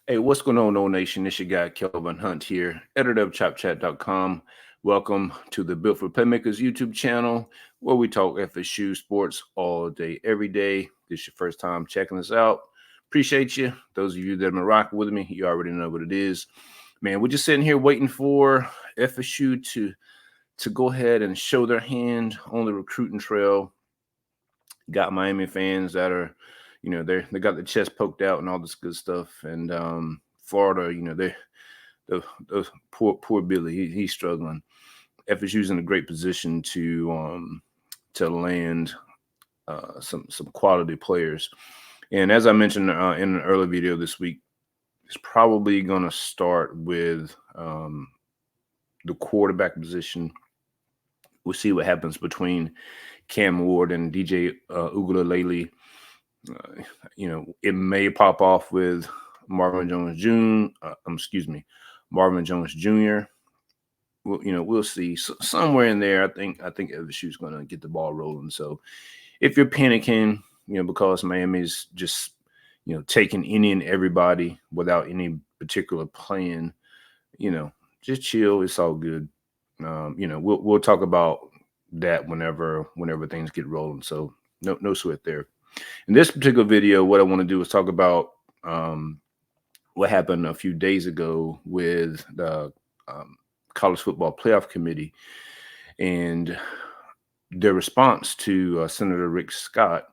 Hey, what's going on, No Nation? This your guy, Kelvin Hunt here, editor of ChopChat.com. Welcome to the Built for Playmakers YouTube channel, where we talk FSU sports all day, every day. This is your first time checking us out. Appreciate you. Those of you that have been rocking with me, you already know what it is. Man, we're just sitting here waiting for FSU to go ahead and show their hand on the recruiting trail. Got Miami fans that are, they got the chest poked out and all this good stuff. And Florida, the poor Billy, he's struggling. FSU's in a great position to land some quality players. And as I mentioned in an earlier video this week, it's probably going to start with the quarterback position. We'll see what happens between Cam Ward and DJ Uiagalelei. It may pop off with Marvin Jones Jr. We'll see. So somewhere in there, I think FSU's going to get the ball rolling. So if you're panicking, because Miami's just taking any and everybody without any particular plan, just chill. It's all good. We'll talk about that whenever things get rolling. So no sweat there. In this particular video, what I want to do is talk about what happened a few days ago with the College Football Playoff Committee and their response to Senator Rick Scott.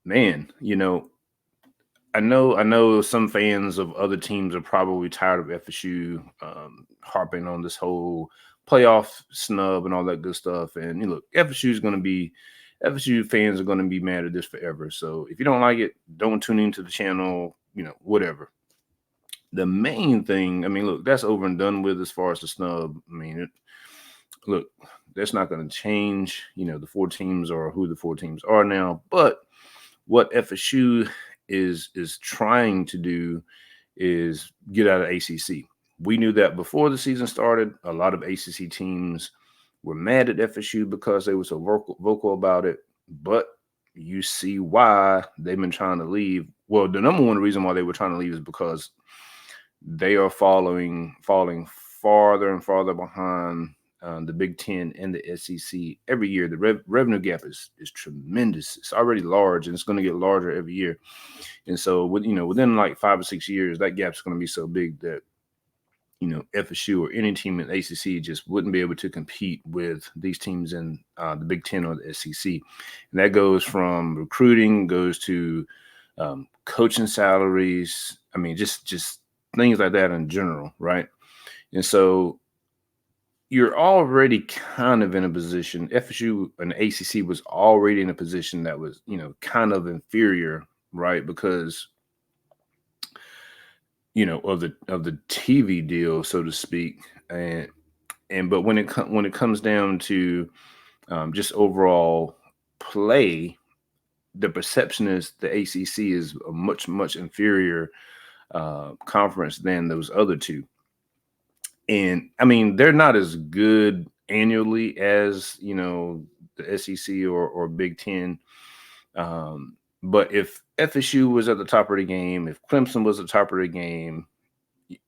Man, I know some fans of other teams are probably tired of FSU harping on this whole playoff snub and all that good stuff. And look, FSU fans are going to be mad at this forever. So if you don't like it, don't tune into the channel, whatever. The main thing, look, that's over and done with as far as the snub. Look, that's not going to change, the four teams or who the four teams are now. But what FSU is trying to do is get out of ACC. We knew that before the season started. A lot of ACC teams were mad at FSU because they were so vocal about it. But you see why they've been trying to leave. Well, the number one reason why they were trying to leave is because they are falling farther and farther behind the Big Ten and the SEC every year. The revenue gap is tremendous. It's already large, and it's going to get larger every year. And so, within like 5 or 6 years, that gap's going to be so big that FSU or any team in the ACC just wouldn't be able to compete with these teams in the Big Ten or the SEC. And that goes from recruiting, goes to coaching salaries. Just things like that in general, right? And so you're already kind of in a position. FSU and the ACC was already in a position that was, kind of inferior, right? Because of the TV deal, so to speak, but when it comes down to just overall play, the perception is the ACC is a much inferior conference than those other two. And they're not as good annually as the SEC or Big Ten. But if FSU was at the top of the game, if Clemson was at the top of the game,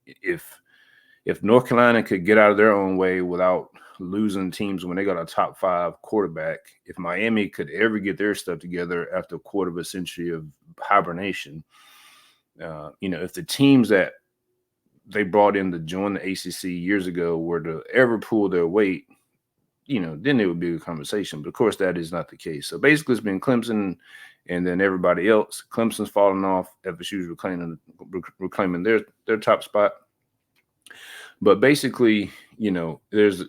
if North Carolina could get out of their own way without losing teams when they got a top 5 quarterback, if Miami could ever get their stuff together after a quarter of a century of hibernation, if the teams that they brought in to join the ACC years ago were to ever pull their weight, then it would be a conversation. But of course, that is not the case. So basically, it's been Clemson and then everybody else. Clemson's falling off. FSU's reclaiming their top spot. But basically, there's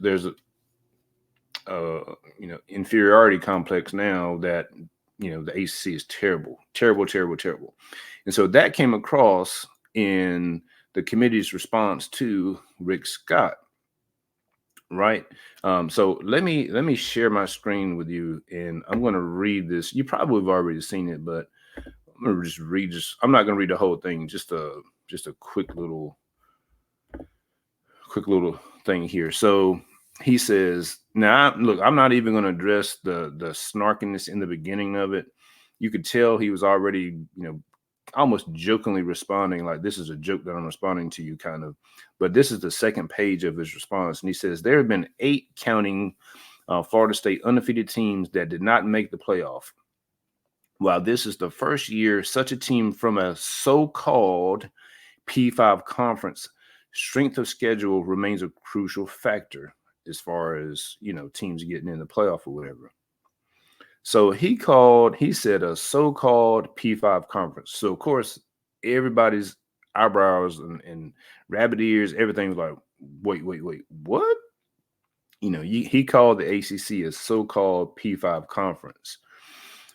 a inferiority complex now that the ACC is terrible. And so that came across in the committee's response to Rick Scott. Right. So let me share my screen with you, and I'm going to read this. You probably have already seen it, but I'm going to just read this. I'm not going to read the whole thing. Just a quick little thing here. So he says, now look, I'm not even going to address the snarkiness in the beginning of it. You could tell he was already, almost jokingly responding, like, this is a joke that I'm responding to you, kind of. But this is the second page of his response. And he says, there have been 8 counting Florida State undefeated teams that did not make the playoff. While this is the first year such a team from a so-called P5 conference, strength of schedule remains a crucial factor as far as, teams getting in the playoff or whatever. So he said a so-called P5 conference. So of course, everybody's eyebrows and rabbit ears, everything was like, wait, what? He called the ACC a so-called P5 conference,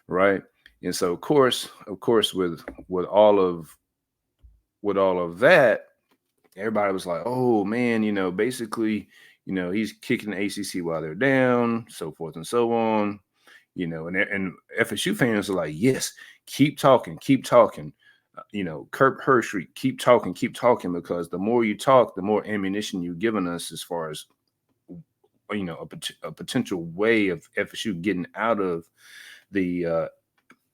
right? And so of course, with all of that, everybody was like, oh man, basically, he's kicking the ACC while they're down, so forth and so on. And FSU fans are like, yes, keep talking. Kurt Hershey, keep talking, because the more you talk, the more ammunition you've given us as far as, a potential way of FSU getting out of the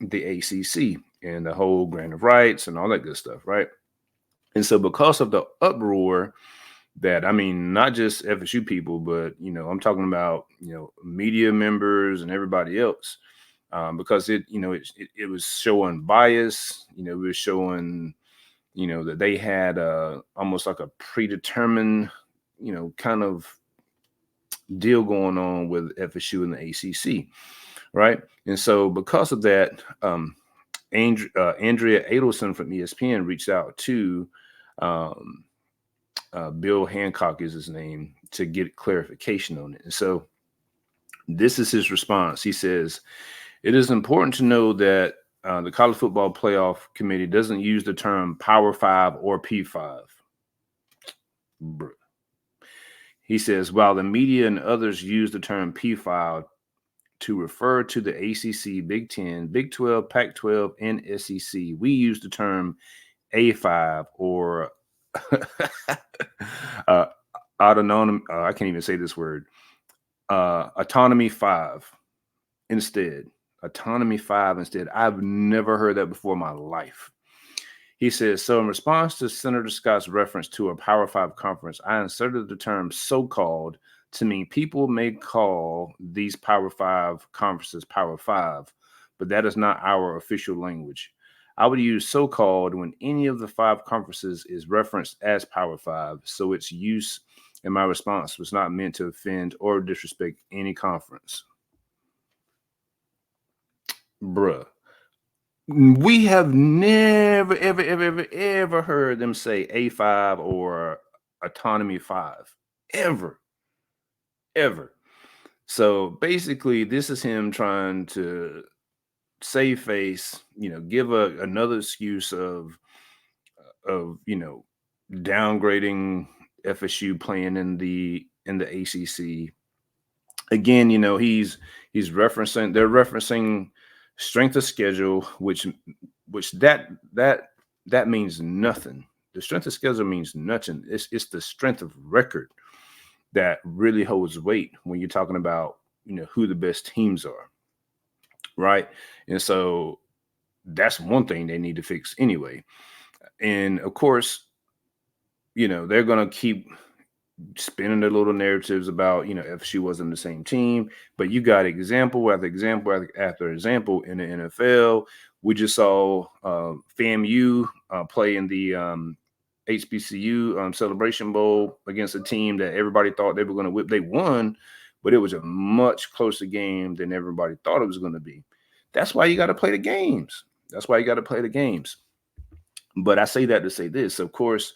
ACC and the whole grant of rights and all that good stuff, right? And so because of the uproar that, not just FSU people, but, I'm talking about, media members and everybody else, because it was showing bias, it was showing, that they had almost like a predetermined, kind of deal going on with FSU and the ACC, right? And so because of that, Andrea Adelson from ESPN reached out to Bill Hancock is his name, to get clarification on it. And so this is his response. He says, it is important to know that the College Football Playoff Committee doesn't use the term Power 5 or P5. Bruh. He says, while the media and others use the term P5 to refer to the ACC, Big 10, Big 12, Pac-12, and SEC, we use the term A5 or autonomy. I can't even say this word. Autonomy 5 instead. Autonomy 5 instead. I've never heard that before in my life. He says, so in response to Senator Scott's reference to a Power 5 conference, I inserted the term so-called to mean people may call these Power 5 conferences Power 5, but that is not our official language. I would use so-called when any of the 5 conferences is referenced as Power 5, so its use in my response was not meant to offend or disrespect any conference. Bruh. We have never, ever heard them say A5 or Autonomy 5. Ever. So basically, this is him trying to save face, give another excuse of downgrading FSU playing in the ACC. Again, they're referencing strength of schedule, which that means nothing. The strength of schedule means nothing. It's the strength of record that really holds weight when you're talking about, who the best teams are. Right. And so that's one thing they need to fix anyway. And of course, they're going to keep spinning their little narratives about, FSU wasn't the same team, but you got example after example after example in the NFL. We just saw FAMU play in the HBCU Celebration Bowl against a team that everybody thought they were going to whip. They won, but it was a much closer game than everybody thought it was going to be. That's why you got to play the games. But I say that to say this. Of course,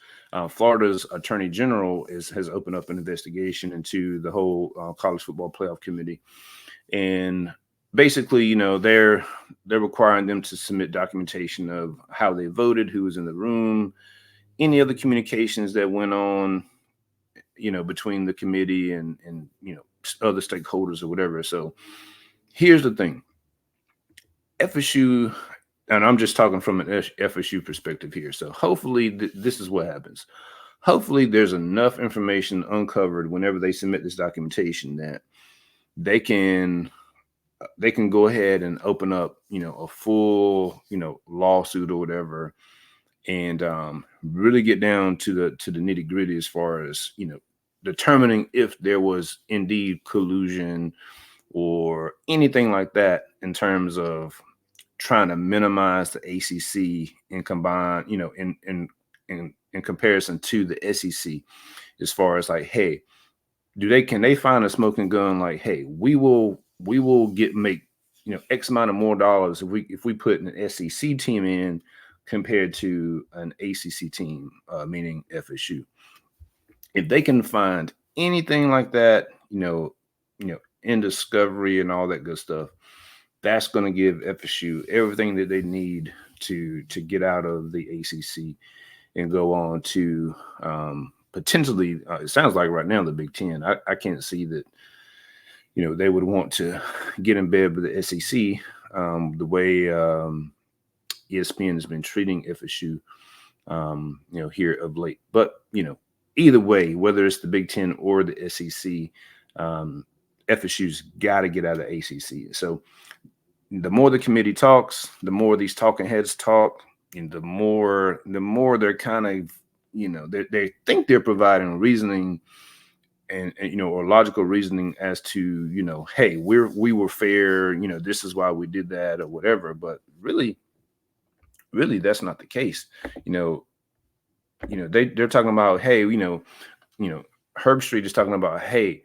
Florida's Attorney General has opened up an investigation into the whole College Football Playoff Committee, and basically, they're requiring them to submit documentation of how they voted, who was in the room, any other communications that went on, between the committee and other stakeholders or whatever. So here's the thing. FSU, and I'm just talking from an FSU perspective here. So hopefully this is what happens. Hopefully there's enough information uncovered whenever they submit this documentation that they can they can go ahead and open up, a full, lawsuit or whatever, and really get down to the nitty gritty as far as determining if there was indeed collusion or anything like that in terms of trying to minimize the ACC and combine, in comparison to the SEC, as far as like, hey, can they find a smoking gun? Like, hey, we will make X amount of more dollars if we put an SEC team in compared to an ACC team, meaning FSU. If they can find anything like that, in discovery and all that good stuff, that's going to give FSU everything that they need to get out of the ACC and go on to potentially. It sounds like right now the Big Ten. I can't see that. They would want to get in bed with the SEC the way ESPN has been treating FSU, here of late. But either way, whether it's the Big Ten or the SEC, FSU's got to get out of the ACC. So the more the committee talks, the more these talking heads talk, and the more they're kind of, they think they're providing reasoning and or logical reasoning as to, hey, we were fair, this is why we did that or whatever. But really that's not the case. They're talking about, hey, Herb Street is talking about, hey,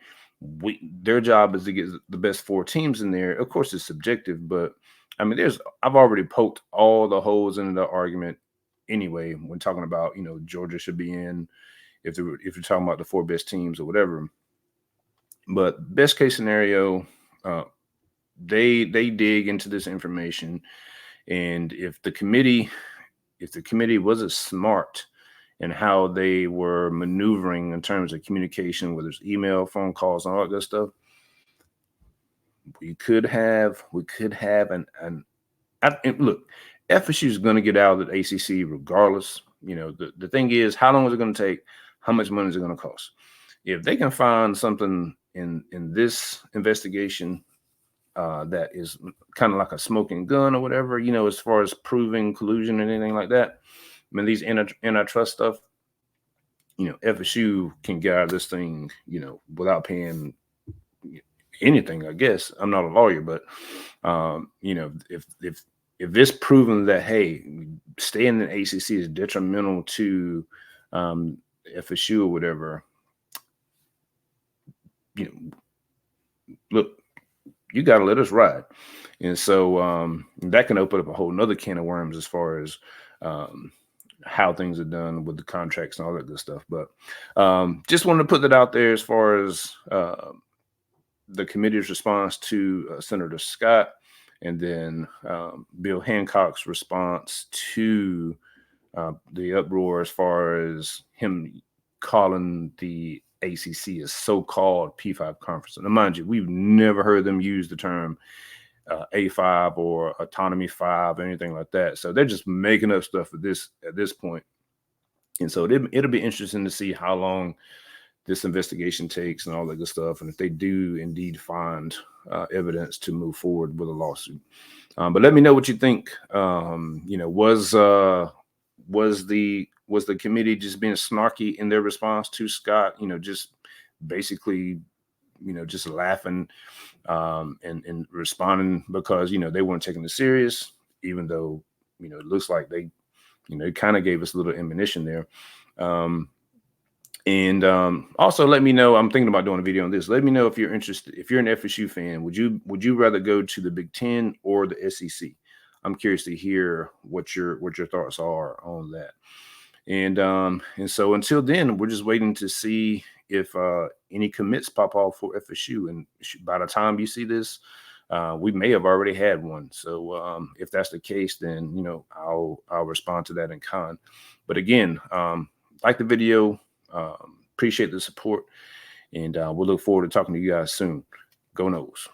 their job is to get the best 4 teams in there. Of course, it's subjective, but I mean, I've already poked all the holes in the argument anyway when talking about, Georgia should be in if you're talking about the 4 best teams or whatever. But best case scenario, they dig into this information, and if the committee wasn't smart in how they were maneuvering in terms of communication, whether it's email, phone calls, and all that good stuff, we could have look, FSU is going to get out of the ACC regardless. The thing is, how long is it going to take? How much money is it going to cost? If they can find something in this investigation that is kind of like a smoking gun or whatever, as far as proving collusion and anything like that, I mean, these antitrust stuff, FSU can get out of this thing, without paying anything, I guess. I'm not a lawyer, but if it's proven that, hey, staying in the ACC is detrimental to FSU or whatever, look, you got to let us ride. And so that can open up a whole nother can of worms as far as how things are done with the contracts and all that good stuff. But just wanted to put that out there as far as the committee's response to Senator Scott, and then Bill Hancock's response to the uproar as far as him calling the ACC a so-called P5 conference. And mind you, we've never heard them use the term A5 or Autonomy 5 or anything like that. So they're just making up stuff at this point. And so it'll be interesting to see how long this investigation takes and all that good stuff, and if they do indeed find evidence to move forward with a lawsuit. But let me know what you think. Was the committee just being snarky in their response to Scott? Just basically, just laughing and responding because they weren't taking it serious, even though it looks like they kind of gave us a little ammunition there. And also let me know, I'm thinking about doing a video on this. Let me know if you're interested. If you're an FSU fan, would you rather go to the Big Ten or the SEC? I'm curious to hear what your thoughts are on that. And so until then, we're just waiting to see if any commits pop off for FSU. And by the time you see this, we may have already had one. So if that's the case, then I'll respond to that in kind. But again, like the video. Appreciate the support, and we'll look forward to talking to you guys soon. Go Noles.